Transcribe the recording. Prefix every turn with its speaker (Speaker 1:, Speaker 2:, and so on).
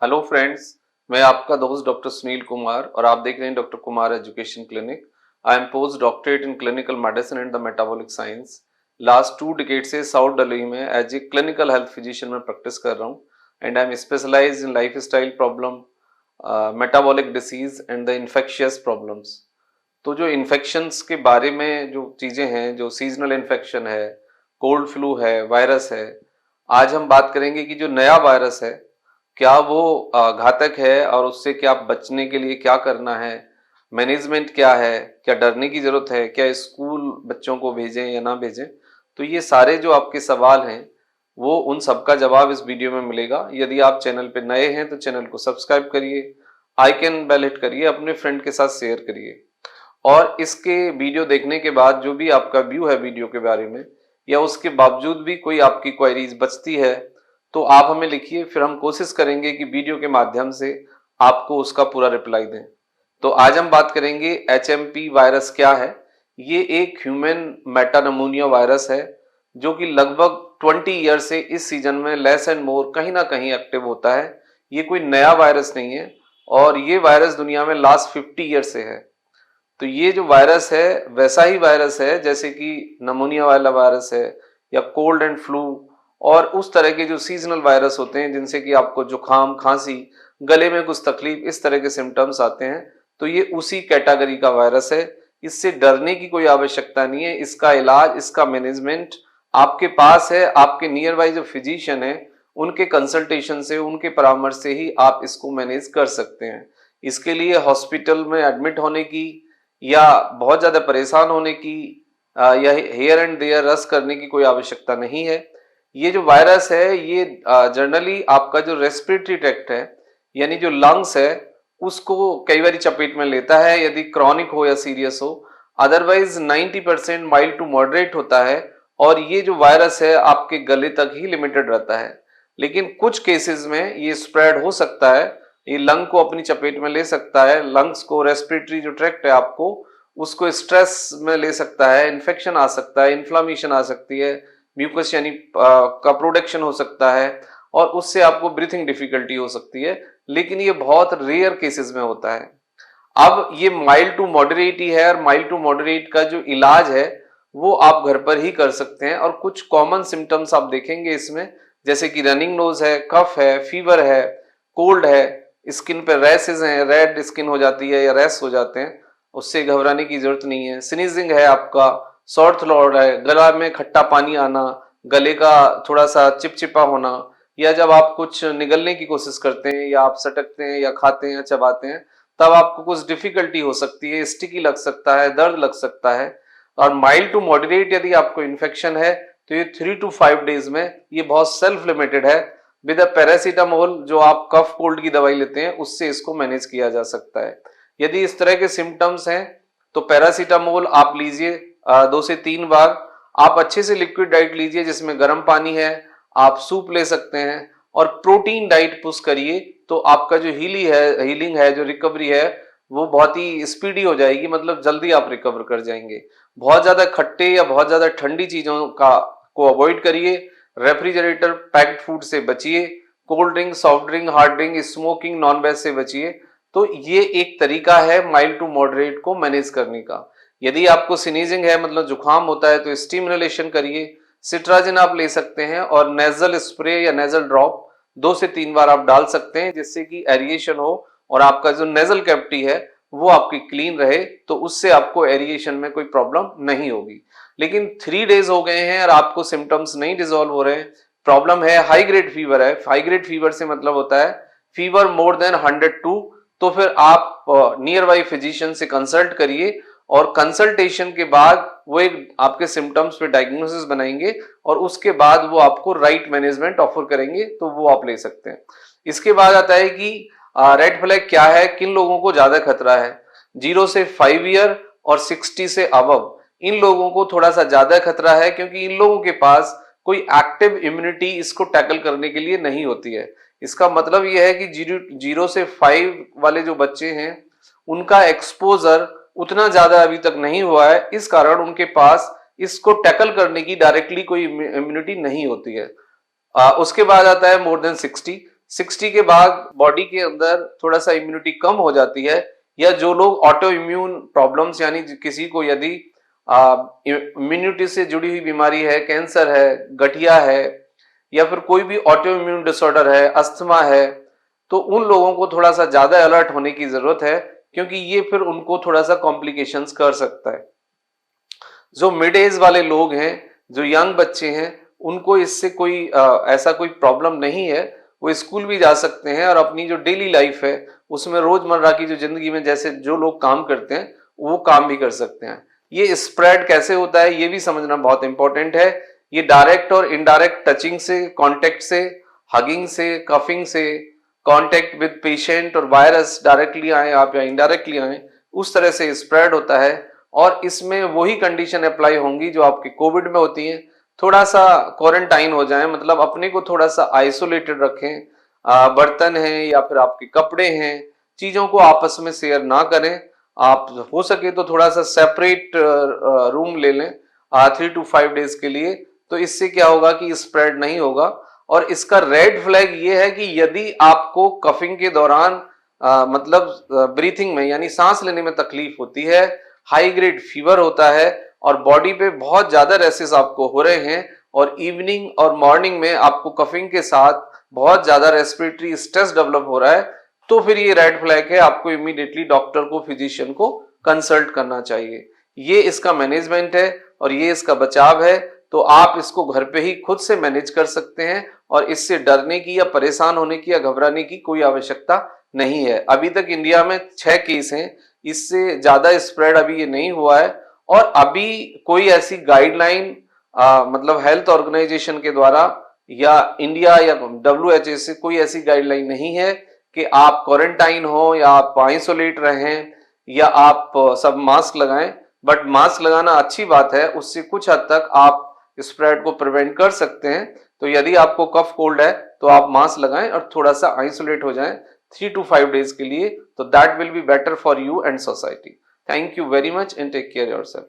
Speaker 1: Hello friends, मैं आपका दोस्त डॉक्टर सुनील कुमार और आप देख रहे हैं doctor Kumar education clinic. I am post doctorate in clinical medicine and the metabolic science. Last 2 decade से साउथ दिल्ली में as a clinical health physician में प्रैक्टिस कर रहा हूँ and I am specialised in life style problem, metabolic disease and the infectious problems. तो जो infections के बारे में जो चीज़ें हैं, जो सीजनल इन्फेक्शन है, कोल्ड फ्लू है, वायरस है, आज हम बात करेंगे कि जो नया वायरस है क्या वो घातक है और उससे क्या बचने के लिए क्या करना है, मैनेजमेंट क्या है, क्या डरने की जरूरत है, क्या स्कूल बच्चों को भेजें या ना भेजें। तो ये सारे जो आपके सवाल हैं वो उन सबका जवाब इस वीडियो में मिलेगा। यदि आप चैनल पे नए हैं तो चैनल को सब्सक्राइब करिए, आइकन बेल हिट करिए, अपने फ्रेंड के साथ शेयर करिए। और इसके वीडियो देखने के बाद जो भी आपका व्यू है वीडियो के बारे में, या उसके बावजूद भी कोई आपकी क्वेरीज बचती है तो आप हमें लिखिए, फिर हम कोशिश करेंगे कि वीडियो के माध्यम से आपको उसका पूरा रिप्लाई दें। तो आज हम बात करेंगे HMP वायरस क्या है। ये एक ह्यूमन मेटानमोनिया वायरस है जो कि लगभग 20 ईयर से इस सीजन में लेस एंड मोर कहीं ना कहीं एक्टिव होता है। ये कोई नया वायरस नहीं है और ये वायरस दुनिया में लास्ट 50 ईयर से है। तो ये जो वायरस है वैसा ही वायरस है जैसे कि नमोनिया वाला वायरस है या कोल्ड एंड फ्लू और उस तरह के जो सीजनल वायरस होते हैं जिनसे कि आपको जुकाम, खांसी, गले में कुछ तकलीफ, इस तरह के सिम्टम्स आते हैं। तो ये उसी कैटेगरी का वायरस है। इससे डरने की कोई आवश्यकता नहीं है। इसका इलाज, इसका मैनेजमेंट आपके पास है। आपके नियर बाई जो फिजिशियन है उनके कंसल्टेशन से, उनके परामर्श से ही आप इसको मैनेज कर सकते हैं। इसके लिए हॉस्पिटल में एडमिट होने की या बहुत ज्यादा परेशान होने की या हेयर एंड देयर रस करने की कोई आवश्यकता नहीं है। ये जो वायरस है ये जनरली आपका जो रेस्पिरेटरी ट्रैक्ट है यानी जो लंग्स है उसको कई बार चपेट में लेता है यदि क्रॉनिक हो या सीरियस हो। अदरवाइज 90% माइल्ड टू मॉडरेट होता है और ये जो वायरस है आपके गले तक ही लिमिटेड रहता है। लेकिन कुछ केसेस में ये स्प्रेड हो सकता है, ये लंग को अपनी चपेट में ले सकता है, लंग्स को, रेस्पिरेटरी जो ट्रैक्ट है आपको उसको स्ट्रेस में ले सकता है, इन्फेक्शन आ सकता है, इन्फ्लामेशन आ सकती है, म्यूकस यानी का प्रोडक्शन हो सकता है और उससे आपको ब्रीथिंग डिफिकल्टी हो सकती है। लेकिन ये बहुत रेयर केसेस में होता है। अब ये माइल्ड टू मॉडरेट ही है और माइल्ड टू मॉडरेट का जो इलाज है वो आप घर पर ही कर सकते हैं। और कुछ कॉमन सिम्टम्स आप देखेंगे इसमें, जैसे कि रनिंग नोज है, कफ है, फीवर है, कोल्ड है, स्किन पे रैसेस हैं, रेड स्किन हो जाती है या रैश हो जाते हैं, उससे घबराने की जरूरत नहीं है। स्नीजिंग है आपका, सॉर थ्रोट है, गला में खट्टा पानी आना, गले का थोड़ा सा चिपचिपा होना, या जब आप कुछ निगलने की कोशिश करते हैं या आप सटकते हैं या खाते हैं या चबाते हैं तब आपको कुछ डिफिकल्टी हो सकती है, स्टिकी लग सकता है, दर्द लग सकता है। और माइल्ड टू मॉडरेट यदि आपको इन्फेक्शन है तो ये 3 to 5 डेज में ये बहुत सेल्फ लिमिटेड है। विद पैरासीटामोल जो आप कफ कोल्ड की दवाई लेते हैं उससे इसको मैनेज किया जा सकता है। यदि इस तरह के सिम्टम्स हैं तो पैरासीटामोल आप लीजिए 2 से 3 बार। आप अच्छे से लिक्विड डाइट लीजिए जिसमें गर्म पानी है, आप सूप ले सकते हैं और प्रोटीन डाइट पुश करिए तो आपका जो हीलिंग है, जो रिकवरी है वो बहुत ही स्पीडी हो जाएगी, मतलब जल्दी आप रिकवर कर जाएंगे। बहुत ज्यादा खट्टे या बहुत ज्यादा ठंडी चीजों का को अवॉइड करिए, रेफ्रिजरेटर पैक्ड फूड से बचिए, cold drink, soft drink, hard drink, smoking, non veg से बचिए। तो ये एक तरीका है माइल्ड टू मॉडरेट को मैनेज करने का। यदि आपको स्नीजिंग है, मतलब जुकाम होता है, तो स्टीम इनहेलेशन करिए, सिट्राजिन आप ले सकते हैं और नेजल स्प्रे या नेजल ड्रॉप 2 से 3 बार आप डाल सकते हैं जिससे कि एरिएशन हो और आपका जो नेजल कैविटी है वो आपकी क्लीन रहे, तो उससे आपको एरिएशन में कोई प्रॉब्लम नहीं होगी। लेकिन 3 डेज हो गए हैं और आपको सिम्टम्स नहीं डिसॉल्व हो रहे हैं, प्रॉब्लम है, हाई ग्रेड फीवर है। हाई ग्रेड फीवर से मतलब होता है फीवर मोर देन 102, तो फिर आप नियर बाई फिजिशियन से कंसल्ट करिए और कंसल्टेशन के बाद वो एक आपके सिम्टम्स पे डायग्नोसिस बनाएंगे और उसके बाद वो आपको राइट मैनेजमेंट ऑफर करेंगे, तो वो आप ले सकते हैं। इसके बाद आता है कि रेड फ्लैग क्या है, किन लोगों को ज्यादा खतरा है। 0 से 5 ईयर और 60 से अबव, इन लोगों को थोड़ा सा ज्यादा खतरा है क्योंकि इन लोगों के पास कोई एक्टिव इम्यूनिटी इसको टैकल करने के लिए नहीं होती है। इसका मतलब यह है कि 0 से 5 वाले जो बच्चे हैं उनका एक्सपोजर उतना ज्यादा अभी तक नहीं हुआ है, इस कारण उनके पास इसको टैकल करने की डायरेक्टली कोई इम्यूनिटी नहीं होती है। उसके बाद आता है मोर देन 60। 60 के बाद बॉडी के अंदर थोड़ा सा इम्यूनिटी कम हो जाती है, या जो लोग ऑटो इम्यून प्रॉब्लम्स यानी किसी को यदि इम्यूनिटी से जुड़ी हुई बीमारी है, कैंसर है, गठिया है, या फिर कोई भी ऑटो इम्यून डिसऑर्डर है, अस्थमा है, तो उन लोगों को थोड़ा सा ज्यादा अलर्ट होने की जरूरत है, क्योंकि ये फिर उनको थोड़ा सा कॉम्प्लिकेशंस कर सकता है। जो मिड एज वाले लोग हैं, जो यंग बच्चे हैं, उनको इससे कोई ऐसा कोई प्रॉब्लम नहीं है, वो स्कूल भी जा सकते हैं और अपनी जो डेली लाइफ है उसमें रोजमर्रा की जो जिंदगी में जैसे जो लोग काम करते हैं वो काम भी कर सकते हैं। ये स्प्रेड कैसे होता है ये भी समझना बहुत इंपॉर्टेंट है। ये डायरेक्ट और इनडायरेक्ट टचिंग से, कांटेक्ट से, हगिंग से, कफिंग से, कांटेक्ट विद पेशेंट और वायरस डायरेक्टली आए आप या इनडायरेक्टली आए, उस तरह से स्प्रेड होता है। और इसमें वही कंडीशन अप्लाई होंगी जो आपके कोविड में होती हैं। थोड़ा सा क्वारंटाइन हो जाएं, मतलब अपने को थोड़ा सा आइसोलेटेड रखें। बर्तन हैं या फिर आपके कपड़े हैं, चीजों को आपस में शेयर ना करें। आप हो सके तो थोड़ा सा सेपरेट रूम ले लें 3 to 5 डेज के लिए, तो इससे क्या होगा कि स्प्रेड नहीं होगा। और इसका रेड फ्लैग ये है कि यदि आपको कफिंग के दौरान मतलब ब्रीथिंग में यानी सांस लेने में तकलीफ होती है, हाई ग्रेड फीवर होता है और बॉडी पे बहुत ज्यादा रैसेस आपको हो रहे हैं, और इवनिंग और मॉर्निंग में आपको कफिंग के साथ बहुत ज्यादा रेस्पिरेटरी स्ट्रेस डेवलप हो रहा है, तो फिर ये रेड फ्लैग है, आपको इमीडिएटली डॉक्टर को, फिजिशियन को कंसल्ट करना चाहिए। ये इसका मैनेजमेंट है और ये इसका बचाव है। तो आप इसको घर पे ही खुद से मैनेज कर सकते हैं और इससे डरने की या परेशान होने की या घबराने की कोई आवश्यकता नहीं है। अभी तक इंडिया में 6 केस हैं, इससे ज्यादा स्प्रेड अभी ये नहीं हुआ है। और अभी कोई ऐसी गाइडलाइन मतलब हेल्थ ऑर्गेनाइजेशन के द्वारा या इंडिया या WHO से कोई ऐसी गाइडलाइन नहीं है कि आप क्वारंटाइन हो या आप आइसोलेट रहें या आप सब मास्क लगाएं। बट मास्क लगाना अच्छी बात है, उससे कुछ हद तक आप स्प्रेड को प्रिवेंट कर सकते हैं। तो यदि आपको कफ कोल्ड है तो आप मास्क लगाएं और थोड़ा सा आइसोलेट हो जाएं 3 to 5 डेज के लिए, तो that will be better for you and society. Thank you very much and take care yourself.